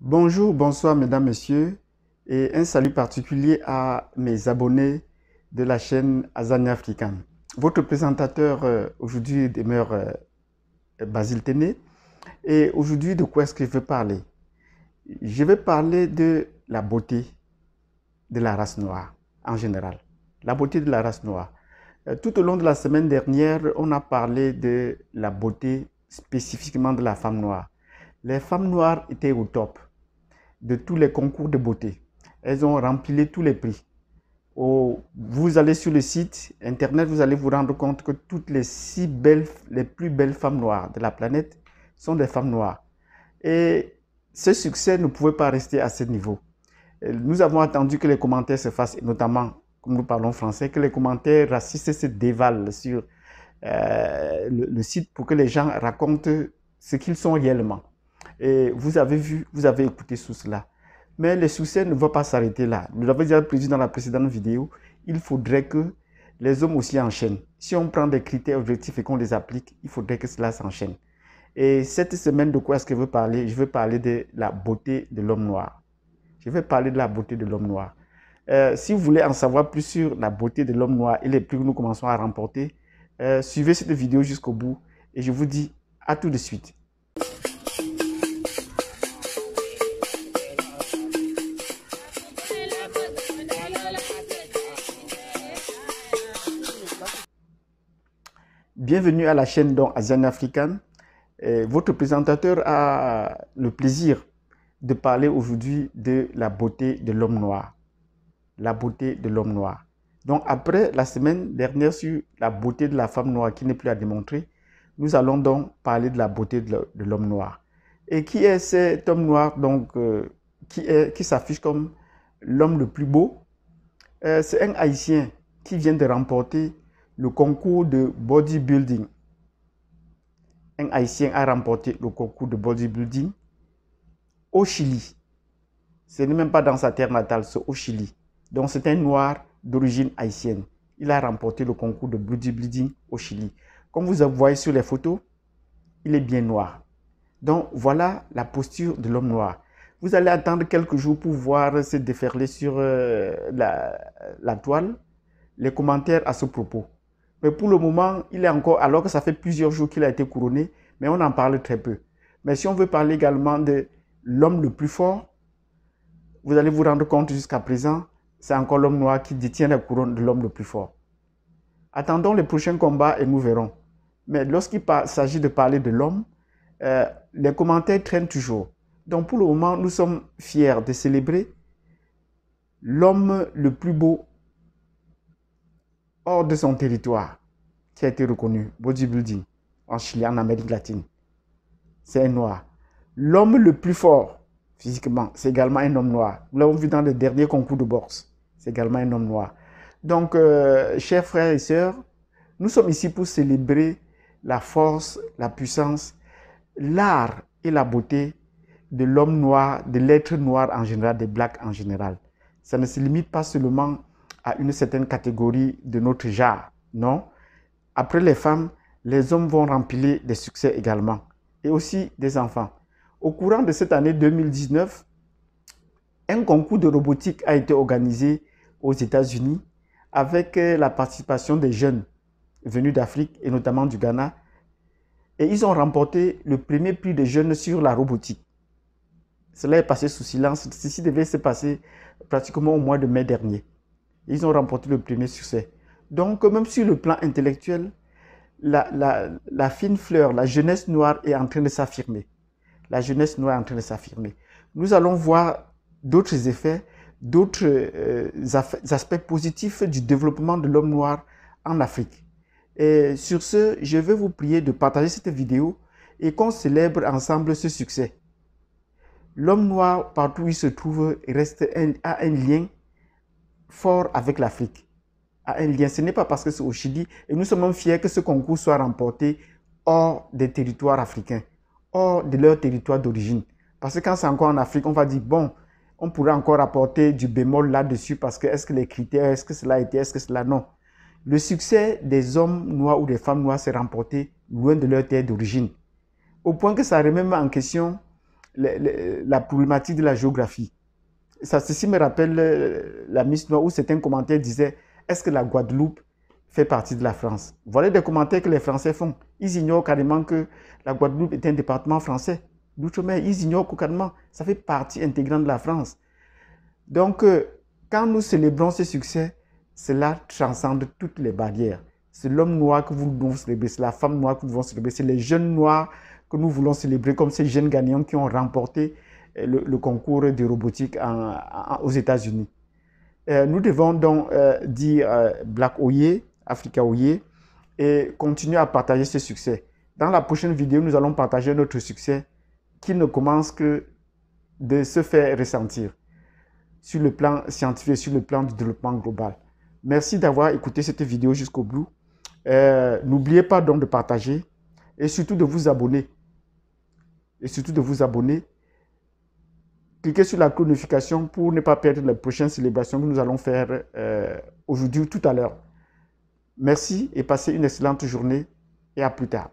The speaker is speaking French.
Bonjour, bonsoir mesdames, messieurs, et un salut particulier à mes abonnés de la chaîne Azania African. Votre présentateur aujourd'hui demeure Basile Téné, et aujourd'hui de quoi est-ce que je vais parler? Je vais parler de la beauté de la race noire en général, la beauté de la race noire. Tout au long de la semaine dernière, on a parlé de la beauté spécifiquement de la femme noire. Les femmes noires étaient au top de tous les concours de beauté. Elles ont rempli tous les prix. Vous allez sur le site internet, vous allez vous rendre compte que toutes les plus belles femmes noires de la planète sont des femmes noires. Et ce succès ne pouvait pas rester à ce niveau. Nous avons attendu que les commentaires se fassent, notamment, comme nous parlons français, que les commentaires racistes se dévalent sur le site pour que les gens racontent ce qu'ils sont réellement. Et vous avez vu, vous avez écouté tout cela. Mais le succès ne va pas s'arrêter là. Nous l'avons déjà prévu dans la précédente vidéo. Il faudrait que les hommes aussi enchaînent. Si on prend des critères objectifs et qu'on les applique, il faudrait que cela s'enchaîne. Et cette semaine, de quoi est-ce que je veux parler? Je veux parler de la beauté de l'homme noir. Je vais parler de la beauté de l'homme noir. Si vous voulez en savoir plus sur la beauté de l'homme noir et les prix que nous commençons à remporter, suivez cette vidéo jusqu'au bout et je vous dis à tout de suite. Bienvenue à la chaîne Azania African. Votre présentateur a le plaisir de parler aujourd'hui de la beauté de l'homme noir. La beauté de l'homme noir. Donc après la semaine dernière sur la beauté de la femme noire qui n'est plus à démontrer, nous allons donc parler de la beauté de l'homme noir. Et qui est cet homme noir donc qui s'affiche comme l'homme le plus beau? C'est un Haïtien qui vient de remporter le concours de bodybuilding. Un Haïtien a remporté le concours de bodybuilding au Chili. Ce n'est même pas dans sa terre natale, c'est au Chili. Donc c'est un noir d'origine haïtienne. Il a remporté le concours de bodybuilding au Chili. Comme vous voyez sur les photos, il est bien noir. Donc voilà la posture de l'homme noir. Vous allez attendre quelques jours pour voir se déferler sur la toile les commentaires à ce propos. Mais pour le moment, il est encore, alors que ça fait plusieurs jours qu'il a été couronné, mais on en parle très peu. Mais si on veut parler également de l'homme le plus fort, vous allez vous rendre compte jusqu'à présent, c'est encore l'homme noir qui détient la couronne de l'homme le plus fort. Attendons les prochains combats et nous verrons. Mais lorsqu'il s'agit de parler de l'homme, les commentaires traînent toujours. Donc pour le moment, nous sommes fiers de célébrer l'homme le plus beau hors de son territoire, qui a été reconnu, bodybuilding, en Chili, en Amérique latine. C'est un noir. L'homme le plus fort, physiquement, c'est également un homme noir. Nous l'avons vu dans le dernier concours de boxe. C'est également un homme noir. Donc, chers frères et sœurs, nous sommes ici pour célébrer la force, la puissance, l'art et la beauté de l'homme noir, de l'être noir en général, des blacks en général. Ça ne se limite pas seulement à une certaine catégorie de notre genre. Non. Après les femmes, les hommes vont remplir des succès également. Et aussi des enfants. Au courant de cette année 2019, un concours de robotique a été organisé aux États-Unis avec la participation des jeunes venus d'Afrique et notamment du Ghana. Et ils ont remporté le premier prix des jeunes sur la robotique. Cela est passé sous silence. Ceci devait se passer pratiquement au mois de mai dernier. Ils ont remporté le premier succès. Donc, même sur le plan intellectuel, la fine fleur, la jeunesse noire est en train de s'affirmer. La jeunesse noire est en train de s'affirmer. Nous allons voir d'autres effets, d'autres aspects positifs du développement de l'homme noir en Afrique. Et sur ce, je vais vous prier de partager cette vidéo et qu'on célèbre ensemble ce succès. L'homme noir, partout où il se trouve, a un lien fort avec l'Afrique. A un lien. Ce n'est pas parce que c'est au Chili et nous sommes fiers que ce concours soit remporté hors des territoires africains, hors de leur territoire d'origine. Parce que quand c'est encore en Afrique, on va dire, bon, on pourrait encore apporter du bémol là-dessus parce que est-ce que les critères, est-ce que cela a été, est-ce que cela non. Le succès des hommes noirs ou des femmes noires s'est remporté loin de leur terre d'origine. Au point que ça remet même en question la problématique de la géographie. Ceci me rappelle la Miss Noire où certains commentaires disaient, est-ce que la Guadeloupe fait partie de la France? Voilà des commentaires que les Français font. Ils ignorent carrément que la Guadeloupe est un département français d'outre-mer. Ils ignorent carrément, ça fait partie intégrante de la France. Donc, quand nous célébrons ce succès, cela transcende toutes les barrières. C'est l'homme noir que nous devons célébrer, c'est la femme noire que nous devons célébrer, c'est les jeunes noirs que nous voulons célébrer, comme ces jeunes gagnants qui ont remporté le concours de robotique aux États-Unis. Nous devons donc dire Black Oye, Africa Oye, et continuer à partager ce succès. Dans la prochaine vidéo, nous allons partager notre succès qui ne commence que de se faire ressentir sur le plan scientifique, sur le plan du développement global. Merci d'avoir écouté cette vidéo jusqu'au bout. N'oubliez pas donc de partager et surtout de vous abonner. Cliquez sur la cloche de notification pour ne pas perdre les prochaines célébrations que nous allons faire aujourd'hui ou tout à l'heure. Merci et passez une excellente journée et à plus tard.